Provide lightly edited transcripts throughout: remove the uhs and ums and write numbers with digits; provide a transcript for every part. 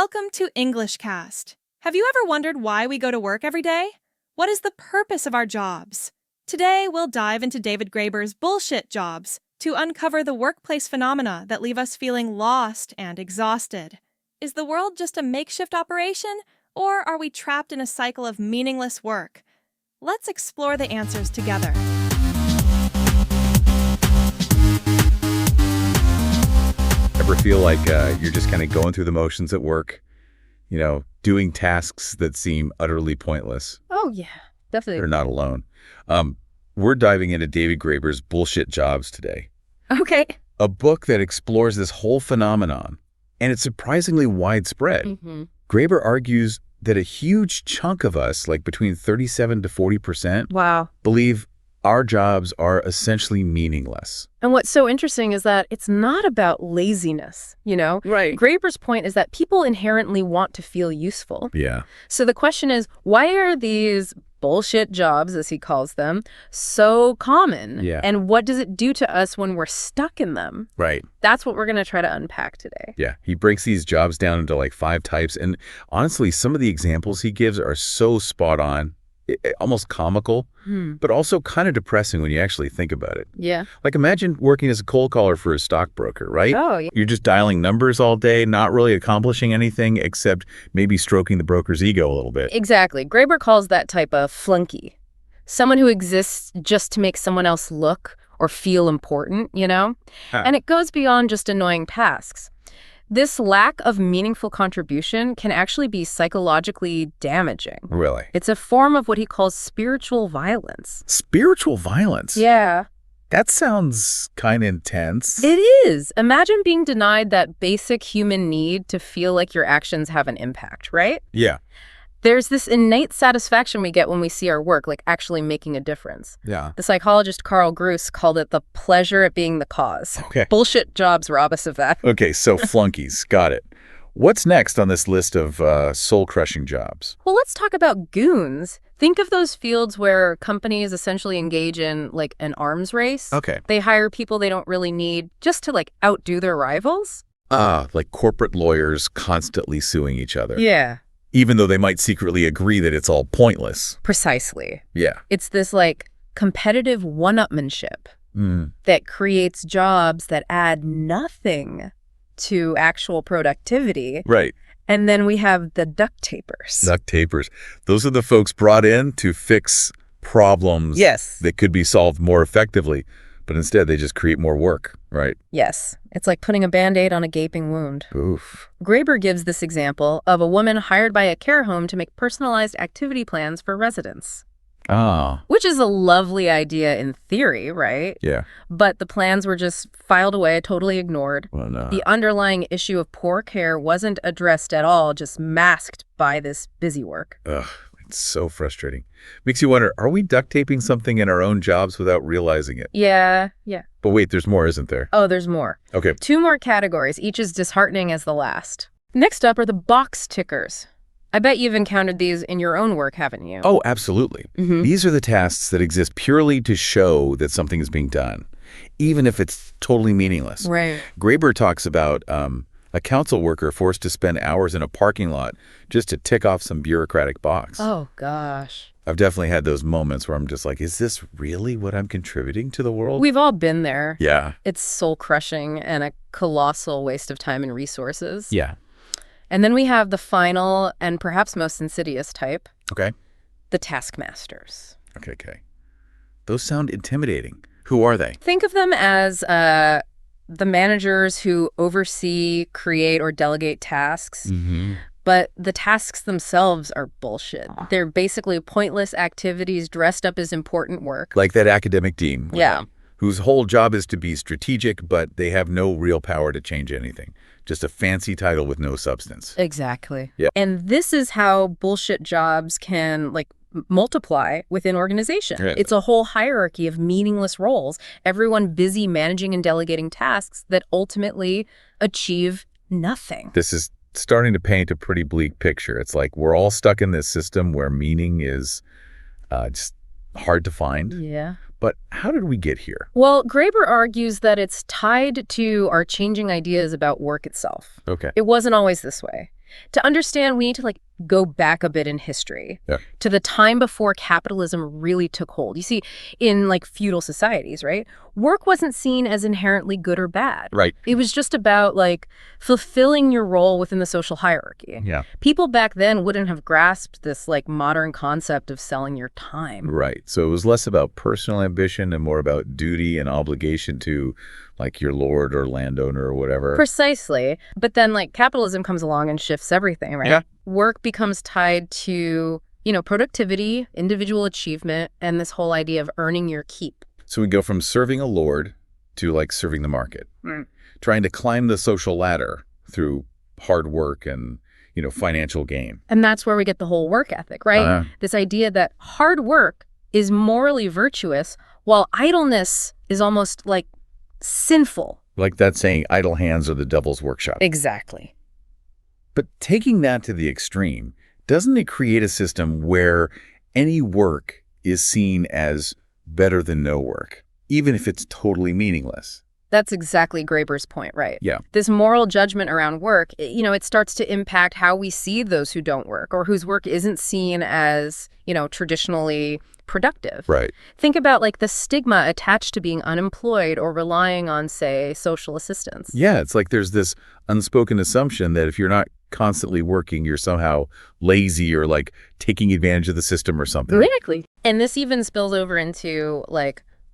Welcome to English Cast. Have you ever wondered why we go to work every day? What is the purpose of our jobs? Today, we'll dive into David Graeber's bullshit jobs to uncover the workplace phenomena that leave us feeling lost and exhausted. Is the world just a makeshift operation, or are we trapped in a cycle of meaningless work? Let's explore the answers together. Ever feel like you're just kind of going through the motions at work, doing tasks that seem utterly pointless? Oh, yeah, definitely. You're not alone. We're diving into David Graeber's Bullshit Jobs today. Okay. A book that explores this whole phenomenon, and it's surprisingly widespread. Graeber argues that a huge chunk of us, like between 37 to 40%, Wow. believe our jobs are essentially meaningless. And what's so interesting is that it's not about laziness, Right. Graeber's point is that people inherently want to feel useful. Yeah. So the question is, why are these bullshit jobs, as he calls them, so common? Yeah. And what does it do to us when we're stuck in them? Right. That's what we're going to try to unpack today. Yeah, he breaks these jobs down into like 5 types. And honestly, some of the examples he gives are so spot on, almost comical, but also kind of depressing when you actually think about it. Yeah. Like imagine working as a cold caller for a stockbroker, right? Oh, yeah. You're just dialing numbers all day, not really accomplishing anything except maybe stroking the broker's ego a little bit. Exactly. Graeber calls that type a flunky. Someone who exists just to make someone else look or feel important, And it goes beyond just annoying tasks. This lack of meaningful contribution can actually be psychologically damaging. Really? It's a form of what he calls spiritual violence. Spiritual violence? Yeah. That sounds kind of intense. It is. Imagine being denied that basic human need to feel like your actions have an impact, right? Yeah. There's this innate satisfaction we get when we see our work, like actually making a difference. Yeah. The psychologist Carl Gruss called it the pleasure at being the cause. Okay. Bullshit jobs rob us of that. Okay, so flunkies. Got it. What's next on this list of soul-crushing jobs? Well, let's talk about goons. Think of those fields where companies essentially engage in, like, an arms race. Okay. They hire people they don't really need just to, like, outdo their rivals. Like corporate lawyers constantly suing each other. Yeah. Even though they might secretly agree that it's all pointless. Precisely. Yeah. It's this, like, competitive one-upmanship that creates jobs that add nothing to actual productivity. Right. And then we have the duct tapers. Duct tapers. Those are the folks brought in to fix problems that could be solved more effectively, but instead they just create more work, right? Yes. It's like putting a Band-Aid on a gaping wound. Oof. Graeber gives this example of a woman hired by a care home to make personalized activity plans for residents. Ah. Which is a lovely idea in theory, right? Yeah. But the plans were just filed away, totally ignored. Well, no. The underlying issue of poor care wasn't addressed at all, just masked by this busy work. Ugh. It's so frustrating. Makes you wonder, are we duct taping something in our own jobs without realizing it? Yeah. But wait, there's more, isn't there? Oh, there's more. Okay. 2 more categories, each as disheartening as the last. Next up are the box tickers. I bet you've encountered these in your own work, haven't you? Oh, absolutely. These are the tasks that exist purely to show that something is being done, even if it's totally meaningless. Right. Graeber talks about a council worker forced to spend hours in a parking lot just to tick off some bureaucratic box. Oh, gosh. I've definitely had those moments where I'm just like, is this really what I'm contributing to the world? We've all been there. Yeah. It's soul-crushing and a colossal waste of time and resources. Yeah. And then we have the final and perhaps most insidious type. Okay. The taskmasters. Okay. Those sound intimidating. Who are they? Think of them as the managers who oversee, create, or delegate tasks. But the tasks themselves are bullshit. They're basically pointless activities dressed up as important work. Like that academic dean. Yeah. Whose whole job is to be strategic, but they have no real power to change anything. Just a fancy title with no substance. Exactly. Yeah. And this is how bullshit jobs can, like, multiply within organization. Right. It's a whole hierarchy of meaningless roles, everyone busy managing and delegating tasks that ultimately achieve nothing. This is starting to paint a pretty bleak picture. It's like we're all stuck in this system where meaning is just hard to find. Yeah. But how did we get here? Well, Graeber argues that it's tied to our changing ideas about work itself. Okay. It wasn't always this way. To understand, we need to go back a bit in history to the time before capitalism really took hold. You see, in feudal societies, right? Work wasn't seen as inherently good or bad. Right. It was just about fulfilling your role within the social hierarchy. Yeah. People back then wouldn't have grasped this modern concept of selling your time. Right. So it was less about personal ambition and more about duty and obligation to your lord or landowner or whatever. Precisely. But then capitalism comes along and shifts everything, right? Yeah. Work becomes tied to, productivity, individual achievement, and this whole idea of earning your keep. So we go from serving a lord to serving the market, trying to climb the social ladder through hard work and, financial gain. And that's where we get the whole work ethic, right? This idea that hard work is morally virtuous while idleness is almost sinful. Like that saying, idle hands are the devil's workshop. Exactly. But taking that to the extreme, doesn't it create a system where any work is seen as better than no work, even if it's totally meaningless? That's exactly Graeber's point, right? Yeah. This moral judgment around work, it starts to impact how we see those who don't work or whose work isn't seen as, traditionally productive. Right. Think about the stigma attached to being unemployed or relying on, say, social assistance. Yeah, it's there's this unspoken assumption that if you're not constantly working, you're somehow lazy or taking advantage of the system or something. Exactly. And this even spills over into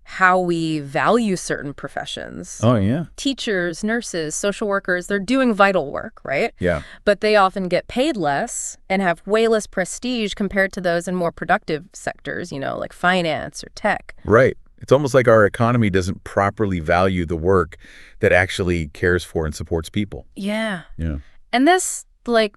how we value certain professions. Oh, yeah. Teachers, nurses, social workers, they're doing vital work, right? Yeah. But they often get paid less and have way less prestige compared to those in more productive sectors, like finance or tech. Right. It's almost like our economy doesn't properly value the work that actually cares for and supports people. Yeah. Yeah. And this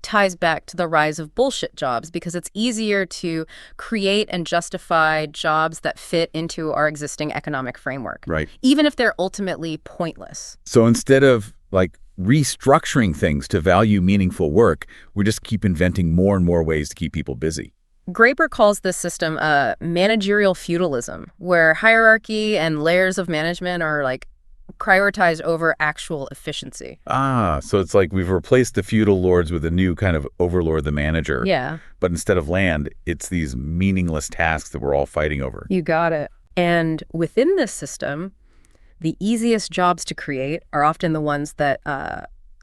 ties back to the rise of bullshit jobs because it's easier to create and justify jobs that fit into our existing economic framework. Right. Even if they're ultimately pointless. So instead of restructuring things to value meaningful work, we just keep inventing more and more ways to keep people busy. Graeber calls this system managerial feudalism, where hierarchy and layers of management are prioritized over actual efficiency. So it's we've replaced the feudal lords with a new kind of overlord, the manager. Yeah. But instead of land, it's these meaningless tasks that we're all fighting over. You got it. And within this system, the easiest jobs to create are often the ones that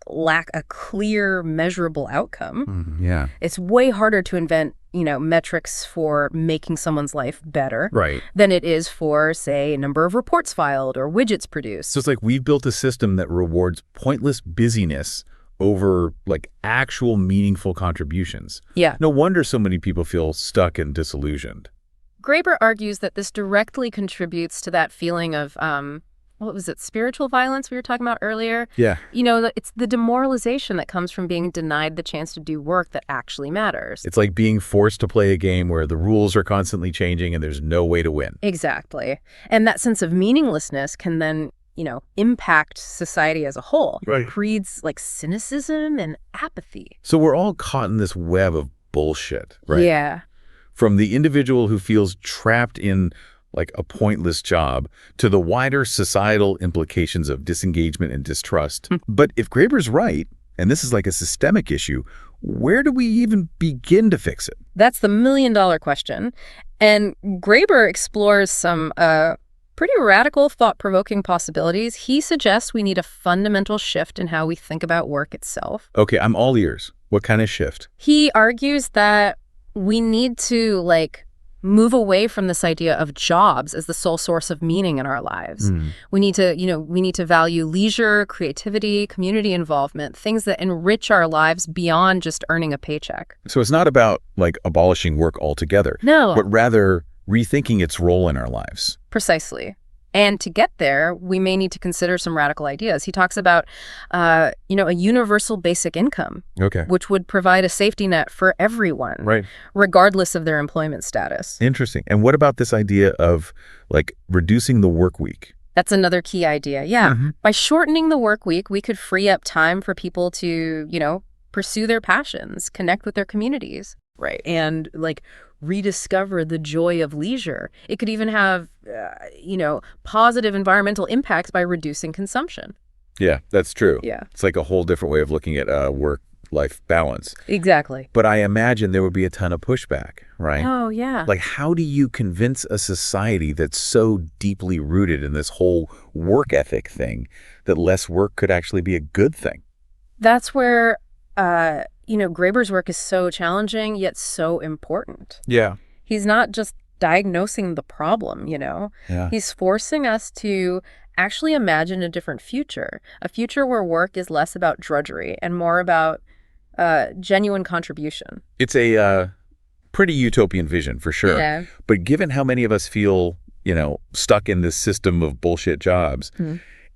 lack a clear, measurable outcome. Yeah. It's way harder to invent, metrics for making someone's life better than it is for, say, number of reports filed or widgets produced. So it's we've built a system that rewards pointless busyness over actual meaningful contributions. Yeah. No wonder so many people feel stuck and disillusioned. Graeber argues that this directly contributes to that feeling of what was it, spiritual violence we were talking about earlier? Yeah. It's the demoralization that comes from being denied the chance to do work that actually matters. It's like being forced to play a game where the rules are constantly changing and there's no way to win. Exactly. And that sense of meaninglessness can then, impact society as a whole. Right. It breeds cynicism and apathy. So we're all caught in this web of bullshit, right? Yeah. From the individual who feels trapped in a pointless job to the wider societal implications of disengagement and distrust. But if Graeber's right, and this is a systemic issue, where do we even begin to fix it? That's the million-dollar question. And Graeber explores some pretty radical, thought-provoking possibilities. He suggests we need a fundamental shift in how we think about work itself. Okay, I'm all ears. What kind of shift? He argues that we need to move away from this idea of jobs as the sole source of meaning in our lives. We need to value leisure, creativity, community involvement, things that enrich our lives beyond just earning a paycheck. So it's not about abolishing work altogether. No. But rather rethinking its role in our lives. Precisely. And to get there, we may need to consider some radical ideas. He talks about, a universal basic income, which would provide a safety net for everyone, regardless of their employment status. Interesting. And what about this idea of reducing the work week? That's another key idea. Yeah. By shortening the work week, we could free up time for people to, pursue their passions, connect with their communities. Right. And rediscover the joy of leisure. It could even have, positive environmental impacts by reducing consumption. Yeah, that's true. Yeah. It's a whole different way of looking at work work-life balance. Exactly. But I imagine there would be a ton of pushback, right? Oh, yeah. Like, how do you convince a society that's so deeply rooted in this whole work ethic thing that less work could actually be a good thing? That's where, Graeber's work is so challenging, yet so important. Yeah. He's not just diagnosing the problem, Yeah. He's forcing us to actually imagine a different future, a future where work is less about drudgery and more about genuine contribution. It's a pretty utopian vision, for sure. Yeah. But given how many of us feel, stuck in this system of bullshit jobs,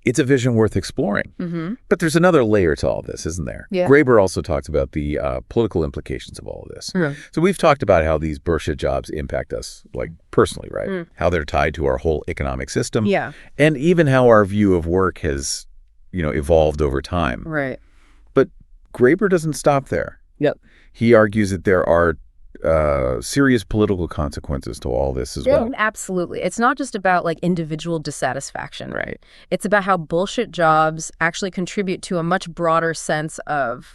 it's a vision worth exploring. Mm-hmm. But there's another layer to all of this, isn't there? Yeah. Graeber also talked about the political implications of all of this. Yeah. So we've talked about how these bullshit jobs impact us, like, personally, right? How they're tied to our whole economic system. Yeah. And even how our view of work has, evolved over time. Right. But Graeber doesn't stop there. Yep. He argues that there are serious political consequences to all this as well. Absolutely. It's not just about individual dissatisfaction. Right. It's about how bullshit jobs actually contribute to a much broader sense of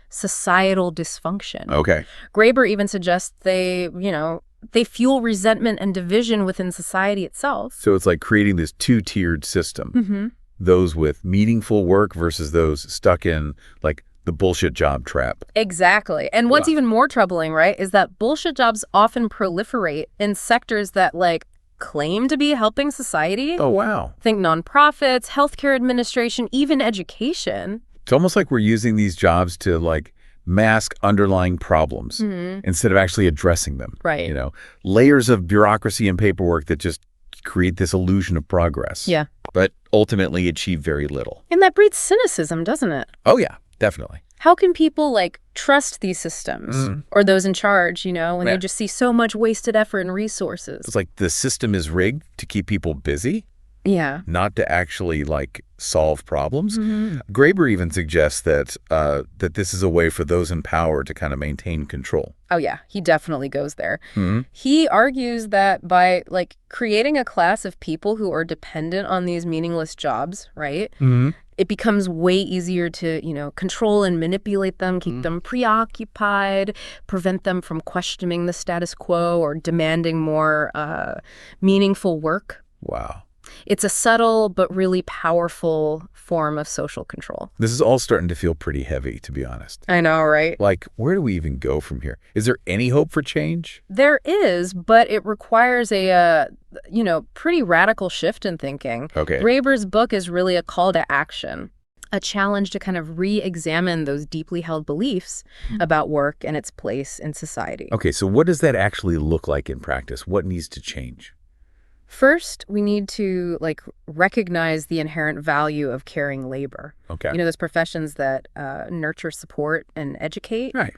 societal dysfunction. Okay. Graeber even suggests they fuel resentment and division within society itself. So it's like creating this two-tiered system. Mm-hmm. Those with meaningful work versus those stuck in the bullshit job trap. Exactly. And what's even more troubling, right, is that bullshit jobs often proliferate in sectors that claim to be helping society. Oh, wow. Think nonprofits, healthcare administration, even education. It's almost like we're using these jobs to mask underlying problems instead of actually addressing them. Right. Layers of bureaucracy and paperwork that just create this illusion of progress. Yeah. But ultimately achieve very little. And that breeds cynicism, doesn't it? Oh, yeah, definitely. How can people trust these systems or those in charge, when they just see so much wasted effort and resources? It's like the system is rigged to keep people busy, Yeah. not to actually solve problems. Graeber even suggests that that this is a way for those in power to kind of maintain control. Oh, yeah. He definitely goes there. He argues that by creating a class of people who are dependent on these meaningless jobs, right? It becomes way easier to, control and manipulate them, keep them preoccupied, prevent them from questioning the status quo or demanding more meaningful work. Wow. It's a subtle but really powerful form of social control. This is all starting to feel pretty heavy, to be honest. I know, right? Where do we even go from here? Is there any hope for change? There is, but it requires a, pretty radical shift in thinking. Okay. Graeber's book is really a call to action, a challenge to kind of re-examine those deeply held beliefs about work and its place in society. Okay, so what does that actually look like in practice? What needs to change? First, we need to recognize the inherent value of caring labor. Okay. Those professions that nurture, support, and educate. Right.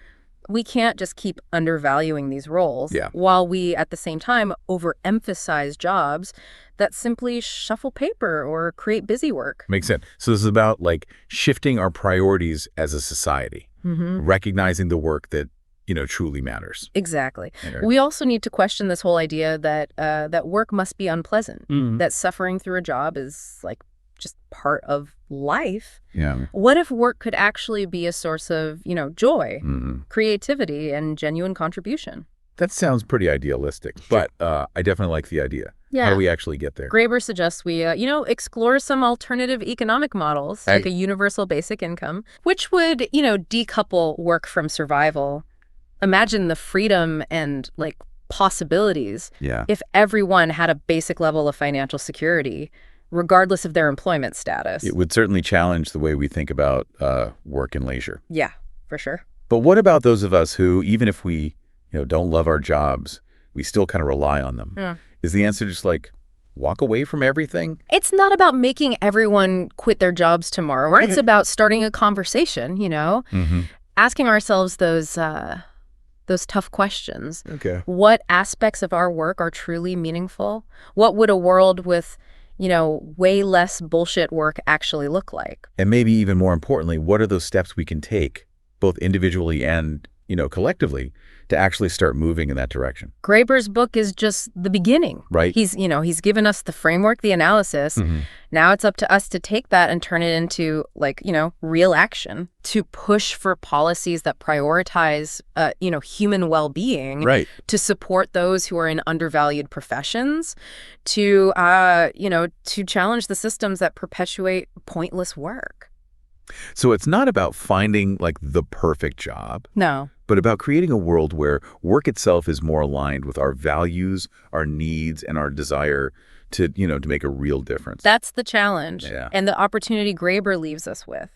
We can't just keep undervaluing these roles while we, at the same time, overemphasize jobs that simply shuffle paper or create busy work. Makes sense. So this is about shifting our priorities as a society, recognizing the work that truly matters. Exactly. Okay. We also need to question this whole idea that that work must be unpleasant, that suffering through a job is just part of life. Yeah. What if work could actually be a source of, joy, creativity, and genuine contribution? That sounds pretty idealistic, but I definitely like the idea. Yeah. How do we actually get there? Graeber suggests we, explore some alternative economic models, like a universal basic income, which would, decouple work from survival. Imagine the freedom and possibilities if everyone had a basic level of financial security, regardless of their employment status. It would certainly challenge the way we think about work and leisure. Yeah, for sure. But what about those of us who, even if we don't love our jobs, we still kind of rely on them? Yeah. Is the answer just walk away from everything? It's not about making everyone quit their jobs tomorrow. It's about starting a conversation, asking ourselves those tough questions. Okay. What aspects of our work are truly meaningful? What would a world with, way less bullshit work actually look like? And maybe even more importantly, what are those steps we can take, both individually and collectively to actually start moving in that direction. Graeber's book is just the beginning. Right. He's given us the framework, the analysis. Now it's up to us to take that and turn it into real action, to push for policies that prioritize, human well-being, Right. to support those who are in undervalued professions, to challenge the systems that perpetuate pointless work. So it's not about finding the perfect job. No. But about creating a world where work itself is more aligned with our values, our needs, and our desire to make a real difference. That's the challenge. Yeah. And the opportunity Graeber leaves us with.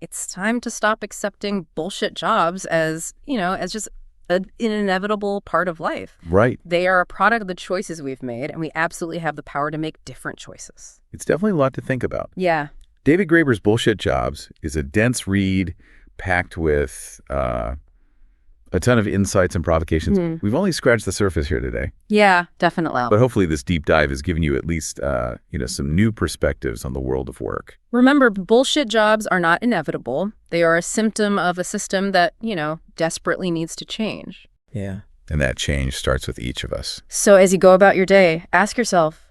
It's time to stop accepting bullshit jobs as just an inevitable part of life. Right. They are a product of the choices we've made, and we absolutely have the power to make different choices. It's definitely a lot to think about. Yeah. David Graeber's Bullshit Jobs is a dense read packed with a ton of insights and provocations. We've only scratched the surface here today. Yeah, definitely. But hopefully this deep dive has given you at least some new perspectives on the world of work. Remember, bullshit jobs are not inevitable. They are a symptom of a system that, desperately needs to change. Yeah. And that change starts with each of us. So as you go about your day, ask yourself,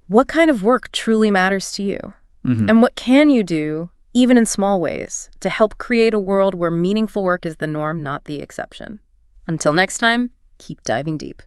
what kind of work truly matters to you? And what can you do, even in small ways, to help create a world where meaningful work is the norm, not the exception? Until next time, keep diving deep.